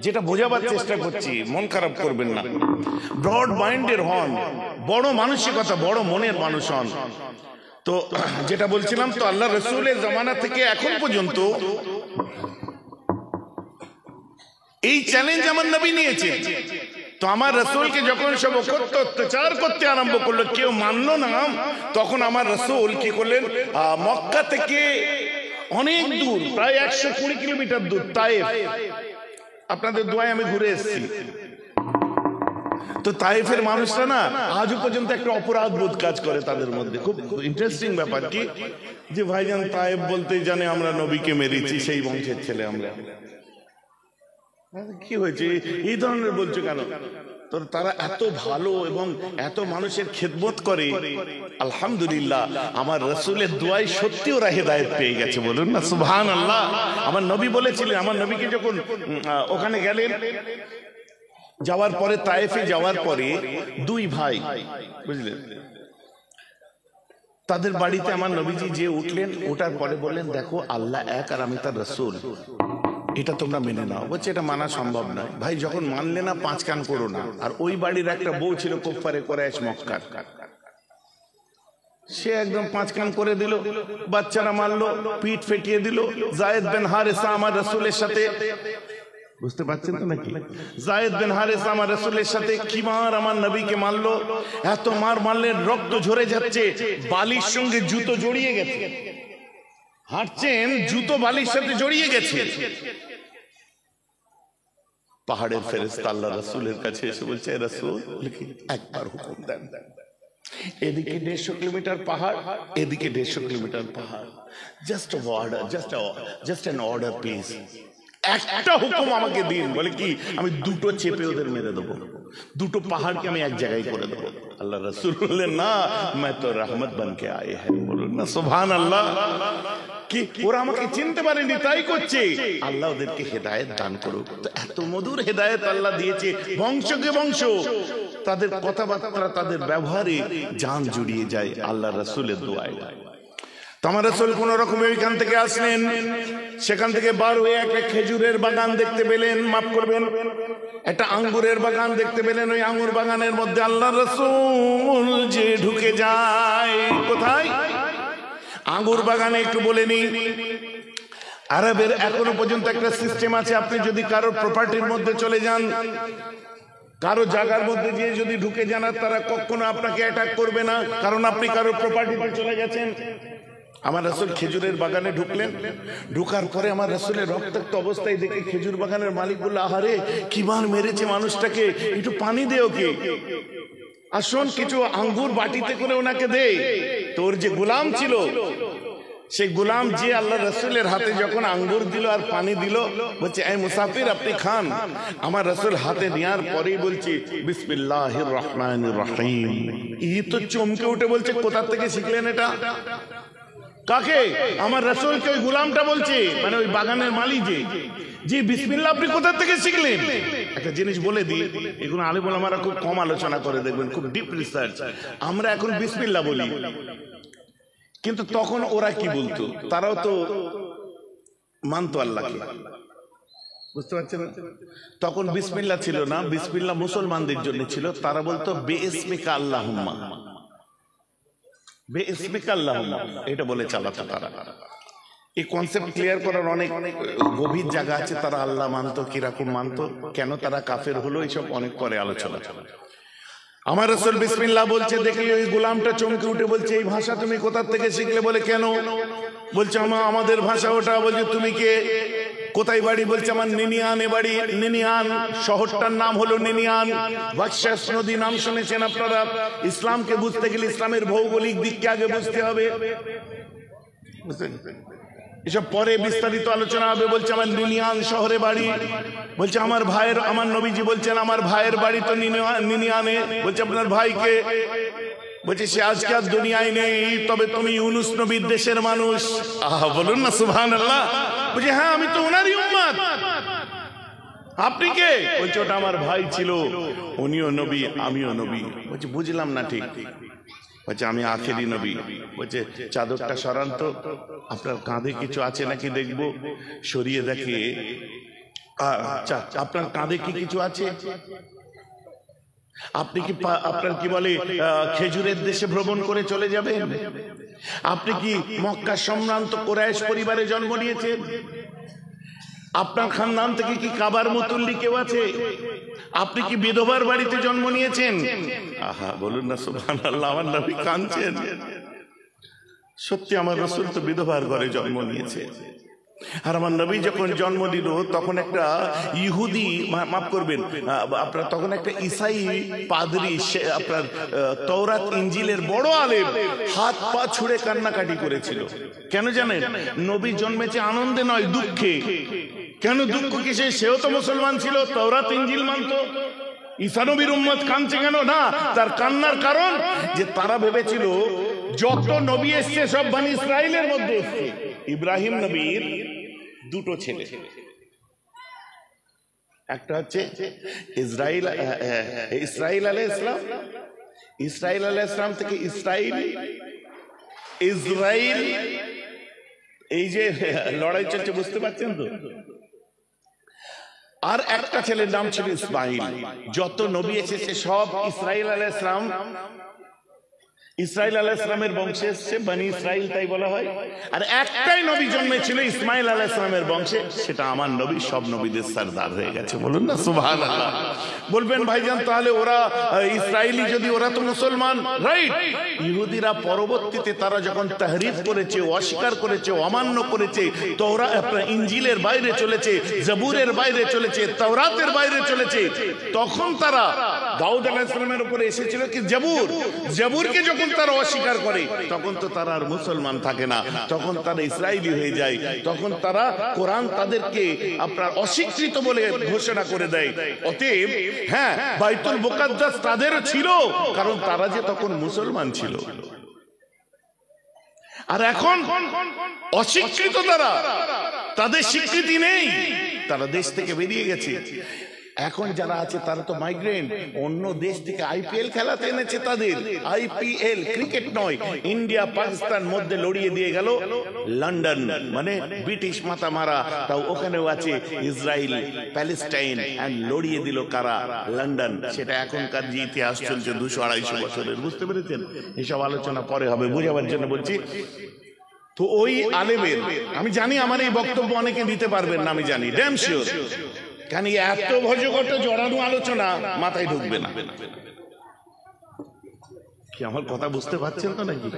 যেটা বোঝাবার চেষ্টা করছি, মন খারাপ করবেন না, ব্রড মাইন্ডের হন, বড় মানসিকতা, বড় মনের মানুষ হন। তো যেটা বলছিলাম, তো আল্লাহ রসুলের জমানা থেকে এখন পর্যন্ত এই চ্যালেঞ্জ আমার নবী নিয়েছে। তো আমার রসুলকে যখন সব অত্যাচার করতে আরম্ভ করলো, কেউ মানলো না, তখন আমার রসুল কি করলেন, মক্কা থেকে অনেক দূর, প্রায় 120 কিলোমিটার দূর তায়েফ, আপনাদের দোয়ায় আমি ঘুরে এসেছি। তো তায়েফের মানুষরা না আজও পর্যন্ত একটা অপরাধ বোধ কাজ করে তাদের মধ্যে। খুব ইন্টারেস্টিং ব্যাপার কি, যে ভাইজান তায়েফ বলতেই জানে আমরা নবীকে মেরেছি, সেই বংশের ছেলে আমরা। কি হয়েছে এই ধরনের বলছো কেন? তো তারা এত ভালো এবং এত মানুষের খেদমত করে। আলহামদুলিল্লাহ, আমার রসুলের দোয়ায় সত্যি ওরা হেদায়েত পেয়ে গেছে, বলুন না সুবহানাল্লাহ। আমার নবী বলেছিলেন, আমার নবীকে যখন ওখানে গেলেন, যাওয়ার পরে, তায়েফে যাওয়ার পরে 2 ভাই, বুঝলেন, তাদের বাড়িতে আমার নবীজি যে উঠলেন, ওঠার পরে বললেন, দেখো আল্লাহ এক আর আমি তার রসুল, এটা তোমরা মেনে নাও। বলছে, এটা মানা সম্ভব নয়। ভাই যখন মানলে না, 5 কান করো না। আর ওই বাড়ির একটা বউ ছিল কুফারে কুরাইশ মক্কার, সে একদম 5 কান করে দিল, বাচ্চারা মারলো, পিঠ ফেটিয়ে দিল। যায়েদ বিন হারেসা আমার রাসূলের সাথে, বুঝতে পারছেন তো নাকি, যায়েদ বিন হারেসা আমার রাসূলের সাথে কি মার আমার নবীকে মারলো। এত মার মারলেন, রক্ত ঝরে যাচ্ছে, বালির সঙ্গে জুতো জড়িয়ে গেছে, হাঁটছেন জুতো বালির সাথে জড়িয়ে গেছে। পাহাড়ের ফেরেশতা আল্লাহ রাসূলের কাছে এসে বলছে, রাসূল একবার হুকুম দেন, এদিকে 150 কিলোমিটার পাহাড়, এদিকে 150 কিলোমিটার পাহাড়, just order, just an order please, একটা হুকুম আমাকে দিন। বলে কি, আমি 2টো চেপে ওদের মেরে দেবো, 2টো পাহাড়কে আমি এক জায়গায় করে দেবো। আল্লাহ রাসূল বললেন, না, मैं तो रहमत बन के आए हैं, বলুন না সুবহানাল্লাহ। কি ওরা আমাকে চিনতে পারেনি, তাই করছে। আল্লাহ ওদেরকে হেদায়েত দান করুক। তো এত মধুর হেদায়েত আল্লাহ দিয়েছে, বংশকে বংশ, তাদের কথাবার্তা, তাদের ব্যবহারে জান জুড়িয়ে যায় আল্লাহ রাসূলের দোয়ায়। আমার রাসূল কোন রকমে ওইখান থেকে আসলেন, সেখান থেকে বার হয়ে একটা খেজুরের বাগান দেখতে পেলেন, মাফ করবেন, একটা আঙ্গুরের বাগান দেখতে পেলেন। ওই আঙ্গুর বাগানের মধ্যে আল্লাহ রাসূল যে ঢুকে যায়। কোথায়? আঙ্গুর বাগানে। একটু বলে নি, আরবের এখনো পর্যন্ত একটা সিস্টেম আছে, আপনি যদি কারো প্রপার্টির মধ্যে চলে যান, কারো জায়গার মধ্যে গিয়ে যদি ঢুকে যান, তারা কখনো আপনাকে অ্যাটাক করবে না, কারণ আপনি কারো প্রপার্টিতে চলে গেছেন। আমার রাসূল খেজুরের বাগানে ঢুকলেন, ঢুকার পরে আমার রাসূলের রক্তাক্ত অবস্থায় দেখে খেজুর বাগানের মালিক বলল, আহারে কি মার মেরেছে মানুষটাকে, একটু পানি দে ওকে, আসুন কিছু আঙ্গুর বাটিতে করে ওনাকে দে। তোর যে গোলাম ছিল, সেই গোলাম যে আল্লাহ রসুলের হাতে যখন আঙ্গুর দিল আর পানি দিল, বলছে এই মুসাফির আপনি খান। আমার রসুল হাতে নেওয়ার পরেই বলছে বিসমিল্লাহির রহমানির রহিম। এই তো চমকে উঠে বলছে কোথা থেকে শিখলেন এটা? কাকে? আমার রসুলকে। ওই গোলামটা বলছে, মানে ওই বাগানের মালিক যে বিসমিল্লাহ আপনি কোথা থেকে শিখলেন? একটা জিনিস বলে দিই, এগুলো আলিম ওলামারা খুব কম আলোচনা করে, দেখবেন খুব ডিপ রিসার্চ। আমরা এখন বিসমিল্লাহ বলি, কিন্তু তখন ওরা কি বলতো? তারাও তো মানতো আল্লাহকে, বুঝতে পারছেন? তখন বিসমিল্লাহ ছিল না, বিসমিল্লাহ মুসলমানদের জন্য ছিল। তারা বলতো বেইসমিকা আল্লাহুম্মা, বেইসমিকা আল্লাহুম্মা, এটা বলে চালাতো তারা। এই কনসেপ্ট ক্লিয়ার করার অনেক গভীর জায়গা আছে। তারা আল্লাহ মানতো, কিরকম মানতো, কেন তারা কাফের হলো, এইসব অনেক পরে আলোচনা। আমার রাসূল বিসমিল্লাহ বলছে দেখে ওই গোলামটা চমকে উঠে বলছে এই ভাষা তুমি কোথা থেকে শিখলে? বলে কেন? বলছে আমাদের ভাষা ওটা। বলছে তুমি কে, কোথায় বাড়ি? বলছে আমার নিনিয়ানে বাড়ি। নিনিয়ান শহরটার নাম হলো নিনিয়ান। বাকশাস নদী নাম শুনেছেন আপনারা? ইসলামকে বুঝতে গেলে ইসলামের ভৌগোলিক দিককে আগে বুঝতে হবে, বুঝলেন? এসব পরে বিস্তারিত আলোচনা হবে। বলছে আমার নিনিয়ান শহরে বাড়ি। বলছে আমার ভাইয়ের, আমার নবীজি বলছেন আমার ভাইয়ের বাড়ি তো নিনিয়ানে। বলছে আপনার ভাইকে? বলছে সে আজকে আর দুনিয়ায় নেই, তবে তুমি ইউনুস নবীর দেশের মানুষ। আহা, বলুন না সুবহানাল্লাহ। বলছে হ্যাঁ আমি তো ওনারই উম্মত। আপনি কে? বলছে ওটা আমার ভাই ছিল, উনিও নবী আমিও নবী। বলছে বুঝলাম না ঠিক। বলছে আমি আখেরি নবী। বলছে চাদরটা সরান তো, আপনার কাঁধে কিছু আছে নাকি দেখবো। সরিয়ে দেখে আপনার কাঁধে কি কিছু আছে? আপনি কি আপনার কি বলে খেজুরের দেশে ভ্রমণ করে চলে যাবেন? আপনি কি মক্কা সম্ভ্রান্ত কুরাইশ পরিবারে জন্ম নিয়েছেন? আপনার খানদান থেকে কি কাবার মুতল্লি কেউ আছে? আপনি কি বিধবার বাড়িতে জন্ম নিয়েছেন? আহা, বলুন না সুবহানাল্লাহ। আমার নবী কাঁদছেন। সত্যি আমার রাসূল তো বিধবার ঘরে জন্ম নিয়েছে। আর আমার নবী যখন জন্ম দিল তখন একটা ইহুদি, মাফ করবেন আপনার, তখন একটা ঈসাই পাদ্রী, আপনার তওরাত ইনজিলের বড় আলেম, হাত পা ছুঁড়ে কান্নাকাটি করেছিল। কেন জানেন? নবী জন্মেছে আনন্দে নয়, দুঃখে। কেন দুঃখ কিসে? সেও তো মুসলমান ছিল, তওরাত ইনজিল মানত। ঈসা নবীর উম্মত কাঁদছে কেন? না, তার কান্নার কারণ যে তারা ভেবেছিল যত নবী এসছে সব বনি ইসরাইলের মধ্যে এসছে। ইব্রাহিম নবীর দুটো ছেলে, একটা হচ্ছে ইসরাইল আলাইহিস সালাম, ইসরাইল আলাইহিস সালাম থেকে ইসরাইল, এই যে লড়াই চলছে, বুঝতে পারছেন তো? আর একটা ছেলের নাম ছিল ইসমাইল। যত নবী এসেছে সব ইসরাইল আলাইহিস সালাম, ইসরাইল আলাইহিস সালামের বংশে এসেছে, বনি ইসরাইল তাই বলা হয়। আর একটাই নবী জন্মেছিল ইসমাইল আলাইহিস সালামের বংশে, সেটা আমার নবী, সব নবীদের সরদার হয়ে গেছে। বলুন না সুবহানাল্লাহ। বলবেন ভাইজান তাহলে ওরা ইসরাইলি, যদি ওরা তো মুসলমান, রাইট? ইহুদিরা পরবর্তীতে তারা যখন তাহরিফ করেছে, অস্বীকার করেছে, অমান্য করেছে, তওরাত আপনার ইনজিলের বাইরে চলেছে, জবুরের বাইরে চলেছে, তাওরাতের বাইরে চলেছে, তখন তারা দাউদ আলাইহিস সালামের উপরে এসেছিল কি জবুরকে যখন তারা অস্বীকার করে, তখন তো তারা আর মুসলমান থাকে না, তখন তারা ইসরাইলি হয়ে যায়। তখন তারা কোরআন তাদেরকে আপনার অস্বীকৃত বলে ঘোষণা করে দেয়। অতএব হ্যাঁ, বাইতুল মুকাদ্দাস তাদেরও ছিল, কারণ তারা যে তখন মুসলমান ছিল। আর এখন অস্বীকৃত তারা, তাদের স্বীকৃতি নেই, তারা দেশ থেকে বেরিয়ে গেছে। এখন যারা আছে তারা তো মাইগ্রেন্ট, অন্য দেশ থেকে আইপিএল খেলাতে এনেছে তাদের। আইপিএল ক্রিকেট নয়, ইন্ডিয়া পাকিস্তান মধ্যে লড়িয়ে দিয়ে গেল লন্ডন, মানে ব্রিটিশ মাথা মারা, তাও ওখানেও আছে ইসরায়েল প্যালেস্টাইন, এন্ড লড়িয়ে দিল কারা? লন্ডন। সেটা এখনকার যে ইতিহাস চলছে 200-250 বছরের, বুঝতে পেরেছেন? এসব আলোচনা পরে হবে, বুঝাবার জন্য বলছি। তো ওই আলেমের, আমি জানি আমার এই বক্তব্য অনেকে দিতে পারবেন না, আমি জানি, ড্যাম শিওর, কারণ এত ভজঘট জড়ানো আলোচনা মাথায় ঢুকবে না। কি আমার কথা বুঝতে পারছেন তো নাকি?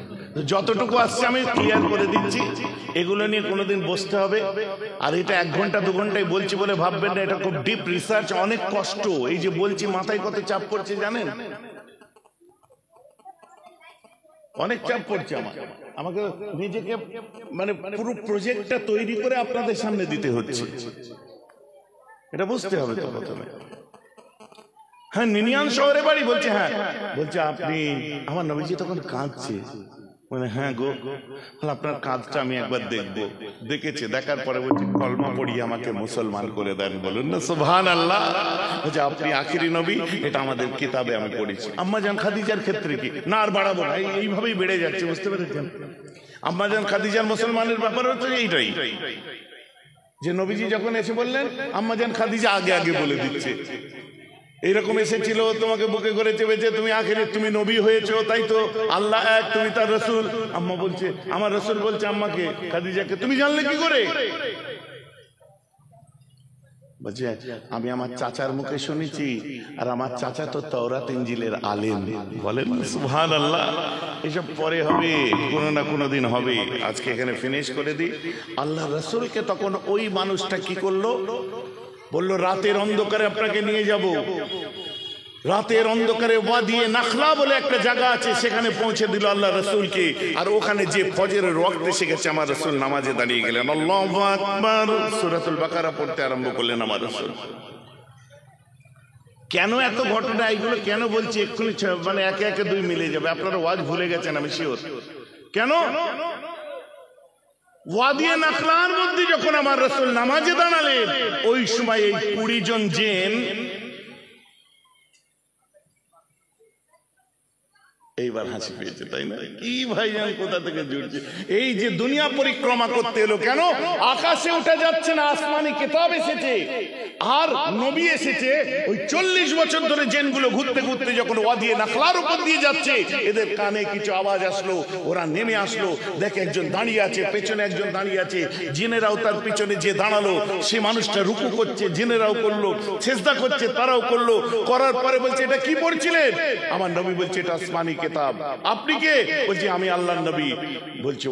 যতটুকু আসছে আমি ক্লিয়ার করে দিচ্ছি, এগুলো নিয়ে কোনোদিন বসতে হবে। আর এটা 1 ঘন্টা 2 ঘন্টায় বলছি বলে ভাববেন না, এটা খুব ডিপ রিসার্চ, অনেক কষ্ট। এই যে বলছি, মাথায় কত চাপ পড়ছে জানেন? অনেক চাপ পড়ছে আমাকে নিজেকে মানে পুরো প্রজেক্টটা তৈরি করে আপনাদের সামনে দিতে হচ্ছে, এটা বুঝতে হবে তো প্রথমে। হ্যাঁ, নিনিয়ান শহরে বাড়ি। বলছে হ্যাঁ, বলছে আপনি, আমার নবীজি তখন কাঁদছে, মানে হ্যাঁ গো, আপনার কাঁদটা আমি একবার দেখবো। দেখেছে, দেখার পরে বলছে কলমা পড়িয়ে আমাকে মুসলমান করে দেন। বলুন না সুবহানাল্লাহ। বলছে আপনি আখিরি নবী, এটা আমাদের কিতাবে আমি পড়েছি। আম্মা জান খাদিজার ক্ষেত্রে কি না, আর বাড়াবো না, এইভাবেই বেড়ে যাচ্ছে, বুঝতে পেরেছেন? আম্মা জান খাদিজার মুসলমানের ব্যাপার হচ্ছে এইটাই, যে নবীজি যখন এসে বললেন আম্মা জান খাদিজা আগে আগে বলে দিচ্ছে, এইরকম এসেছিল, তোমাকে বুকে করে চেপেছে, তুমি আখেরে তুমি নবী হয়েছো, তাই তো আল্লাহ এক, তুমি তার রসুল। আম্মা বলছে, আমার রসুল বলছে আম্মাকে, খাদিজাকে, তুমি জানলে কি করে? বলছে আমি আমার চাচার মুখে শুনেছি, আর আমার চাচা তো তাওরাত ইনজিলের আলেম। বলেন সুবহানাল্লাহ। এসব পরে হবে, কোনো না কোনো দিন হবে। আজকে এখানে ফিনিশ করে দিই। আল্লাহ রসুলকে তখন ওই মানুষটা কি করলো? বললো রাতের অন্ধকারে আপনাকে নিয়ে যাব। রাতের অন্ধকারে ওয়াদিয়ে নাখলা বলে একটা জায়গা আছে, সেখানে পৌঁছে দিল আল্লাহ রসুলকে। আর ওখানে যে ফজরের ওয়াক্ত এসে গেছে, আমার রসুল নামাজে দাঁড়িয়ে গেলেন, আল্লাহু আকবার, সূরাতুল বাকারা পড়তে আরম্ভ করলেন আমার রসুল। কেন এত ঘটনা, এইগুলো কেন বলছি এক্ষুনি, মানে একে একে দুই মিলে যাবে। আপনারা ওয়াজ ভুলে গেছেন আমি শিওর। কেন? ওয়াদিয়ে নাখলার মধ্যে যখন আমার রাসূল নামাজে দাঁড়ালেন, ওই সময় এই 20 জন জিন, এইবার হাসি পেয়েছে, তাই না? কি ভাইজান কোথা থেকে জুড়ছে? এই যে দুনিয়া পরিক্রমা করতে এলো, কেন আকাশে উঠে যাচ্ছে না, আসমানি কিতাব এসেছে আর নবী এসেছে। ওই 40 বছর ধরে জিনগুলো ঘুরতে ঘুরতে যখন ওয়াদিয়ে নাখলার উপর দিয়ে যাচ্ছে, এদের কানে কিছু আওয়াজ আসলো, ওরা নেমে আসলো, দেখে একজন দাঁড়িয়ে আছে, পেছনে একজন দাঁড়িয়ে আছে। জিনেরাও তার পিছনে যে দাঁড়ালো, সে মানুষটা রুকু করছে, জিনেরাও করলো, সিজদা করছে, তারাও করলো। করার পরে বলছে এটা কি পড়ছিলেন? আমার নবী বলছে এটা আসমানি কিতাব। আপনি কে? বলছি আমি আল্লাহর নবী। বলছে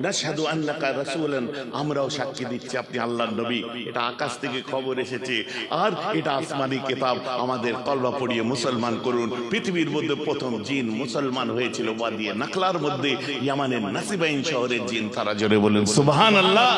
নাশহাদু আন্নাকা রাসূলুন, আমরাও সাক্ষী দিচ্ছি আপনি আল্লাহর নবী। এটা আকাশ থেকে খবর এসেছে, আর এটা আসমানি কিতাব, আমাদের কলমা পড়িয়ে মুসলমান করুন। পৃথিবীর মধ্যে প্রথম জিন মুসলমান হয়েছিল ওয়াদিয়ে নাখলার মধ্যে, ইয়ামানের নাসিবাইন শহরের জিন। তারা জোরে বলেন সুবহানাল্লাহ।